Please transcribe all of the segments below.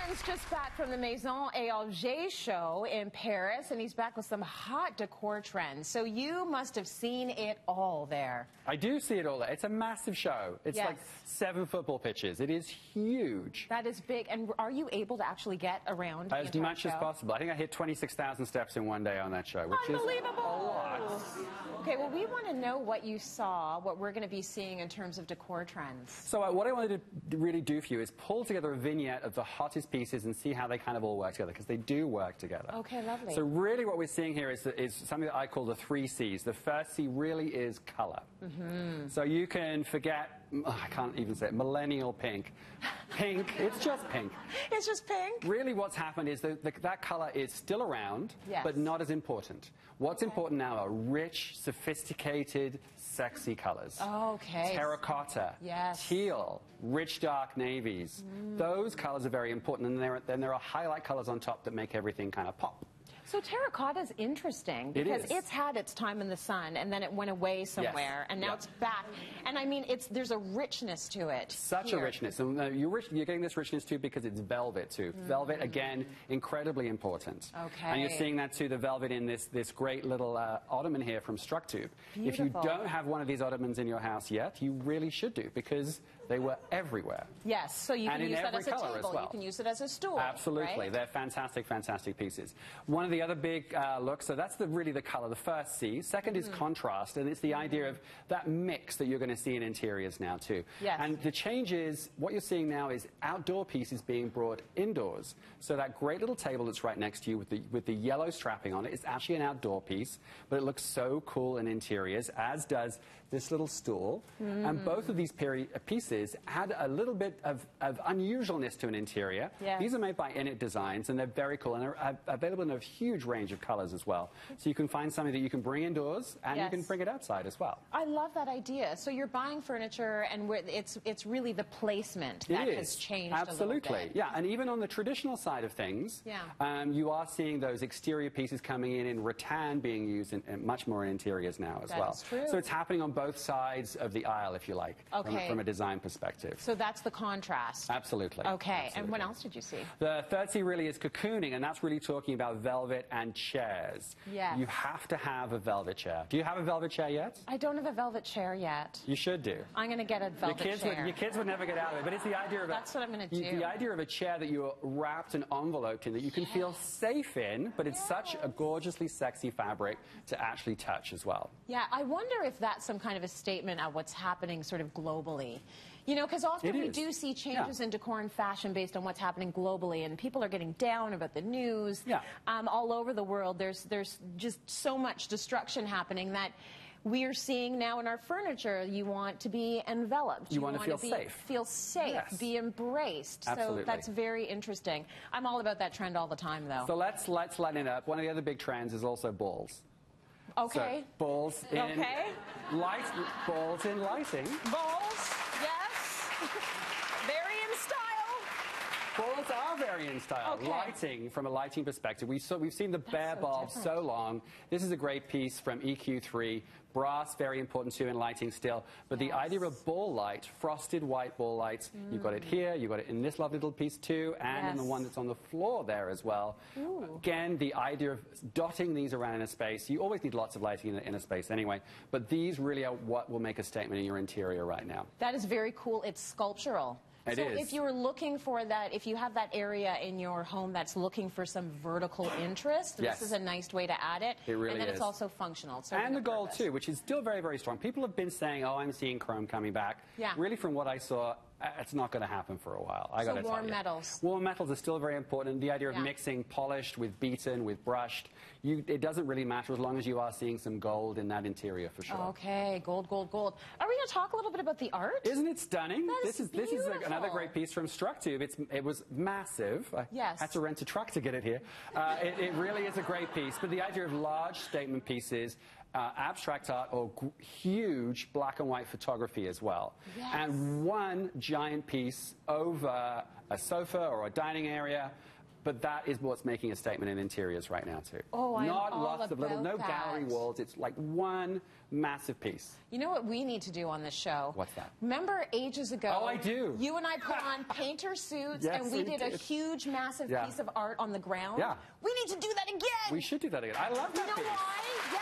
Arren's just back from the Maison de Ojets show in Paris, and he's back with some hot decor trends. So you must have seen it all there. I do see it all there. It's a massive show. It's like 7 football pitches. It is huge. That is big. And are you able to actually get around as much as possible? I think I hit 26,000 steps in one day on that show, which Unbelievable. is a lot. Okay, well, we want to know what you saw, what we're going to be seeing in terms of decor trends. So what I wanted to really do for you is pull together a vignette of the hottest pieces and see how they kind of all work together, because they do work together. Okay, lovely. So really what we're seeing here is something that I call the 3 C's. The first C really is color. So you can forget, I can't even say it, millennial pink. Pink, it's just pink. It's just pink? Really what's happened is that color is still around, but not as important. What's important now are rich, sophisticated, sexy colors. Okay. Terracotta, teal, rich dark navies. Those colors are very important, and then there are highlight colors on top that make everything kind of pop. So terracotta is interesting because it's had its time in the sun and then it went away somewhere and now it's back. And I mean, there's a richness to it. Such a richness. And you're getting this richness too because it's velvet too. Velvet, again, incredibly important. Okay. And you're seeing that too, the velvet in this great little ottoman here from Structube. Beautiful. If you don't have one of these ottomans in your house yet, you really should do, because they were everywhere. Yes, so you can use that as a table. Well. You can use it as a stool. Absolutely. Right? They're fantastic, fantastic pieces. One of the other big looks, so that's really the color, the first C. Second is contrast, and it's the idea of that mix that you're going to see in interiors now too. Yes. And the change is, what you're seeing now is outdoor pieces being brought indoors. So that great little table that's right next to you with the yellow strapping on it is actually an outdoor piece, but it looks so cool in interiors, as does this little stool. And both of these pieces add a little bit of unusualness to an interior. Yes. These are made by Init Designs, and they're very cool, and they're available in a huge range of colors as well. So you can find something that you can bring indoors, and you can bring it outside as well. I love that idea. So you're buying furniture, and it's really the placement that has changed Absolutely. a little bit. Yeah, and even on the traditional side of things, you are seeing those exterior pieces coming in rattan being used in much more in interiors now as well. That's true. So it's happening on both sides of the aisle, if you like, from a design perspective. So that's the contrast. Absolutely. Okay, Absolutely. and what else did you see? The third C really is cocooning, and that's really talking about velvet and chairs. Yes. You have to have a velvet chair. Do you have a velvet chair yet? I don't have a velvet chair yet. You should do. I'm going to get a velvet chair. Your kids would never get out of it, but it's the idea of That's what I'm going to do. The idea of a chair that you're wrapped and enveloped in, that you can feel safe in, but it's such a gorgeously sexy fabric to actually touch as well. Yeah, I wonder if that's some kind of a statement of what's happening sort of globally. You know, because often we do see changes in decor and fashion based on what's happening globally, and people are getting down about the news. All over the world, there's just so much destruction happening that we are seeing now in our furniture. You want to be enveloped. You want to feel safe. Feel safe, be embraced. Absolutely. So that's very interesting. I'm all about that trend all the time, though. So let's lighten it up. One of the other big trends is also balls. Okay. So balls in balls in lighting. Balls, yes. Very in style. Balls are very in style. Lighting, from a lighting perspective. We've seen the bare bulb so long. This is a great piece from EQ3. Brass, very important too in lighting still. But the idea of ball light, frosted white ball lights, you've got it here, you've got it in this lovely little piece too, and in the one that's on the floor there as well. Again, the idea of dotting these around in a space. You always need lots of lighting in a space anyway, but these really are what will make a statement in your interior right now. That is very cool. It's sculptural. So if you were looking for that, if you have that area in your home that's looking for some vertical interest, this is a nice way to add it. It really is. And then it's also functional. And the gold too, which is still very, very strong. People have been saying, oh, I'm seeing chrome coming back. Really, from what I saw, it's not going to happen for a while. I got to tell you. Warm metals. Warm metals are still very important. The idea of mixing polished with beaten with brushed, it doesn't really matter as long as you are seeing some gold in that interior for sure. Okay, gold, gold, gold. Are we going to talk a little bit about the art? Isn't it stunning? This is another great piece from Structube. It was massive. I had to rent a truck to get it here. It really is a great piece. But the idea of large statement pieces, abstract art, or huge black and white photography as well. And one giant piece over a sofa or a dining area, but that is what's making a statement in interiors right now, too. Oh, I'm Not all lots of little, no about gallery that. walls. It's like one massive piece. You know what we need to do on this show? What's that? Remember ages ago? Oh, I do. You and I put on painter suits, Yes, and we did a did. huge, massive piece of art on the ground. Yeah. We need to do that again. We should do that again. I love that You know piece. why? Yes.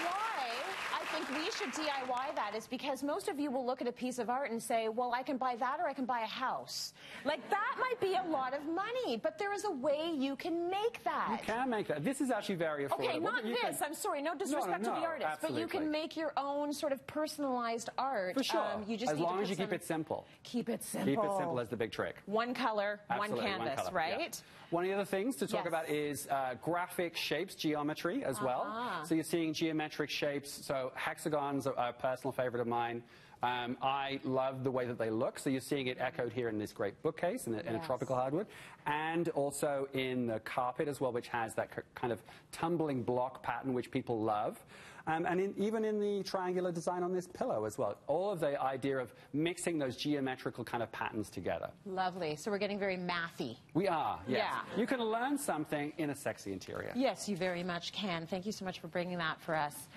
Why I think we should DIY that is because most of you will look at a piece of art and say, well, I can buy that or I can buy a house. Like, that might be a lot of money, but there is a way you can make that. You can make that. This is actually very affordable. Okay, not this. I'm sorry, no disrespect to the artist, absolutely. but you can make your own sort of personalized art. For sure. You just as long as you keep it simple. Keep it simple. Keep it simple is the big trick. One color, Absolutely, one canvas, color, right? Yeah. One of the other things to talk about is graphic shapes, geometry as well. So you're seeing geometric shapes. So hexagons are a personal favorite of mine. I love the way that they look. So you're seeing it echoed here in this great bookcase in a tropical hardwood, and also in the carpet as well, which has that kind of tumbling block pattern, which people love. And even in the triangular design on this pillow as well. All of the idea of mixing those geometrical kind of patterns together. Lovely. So we're getting very mathy. We are, yes. Yeah. You can learn something in a sexy interior. Yes, you very much can. Thank you so much for bringing that for us.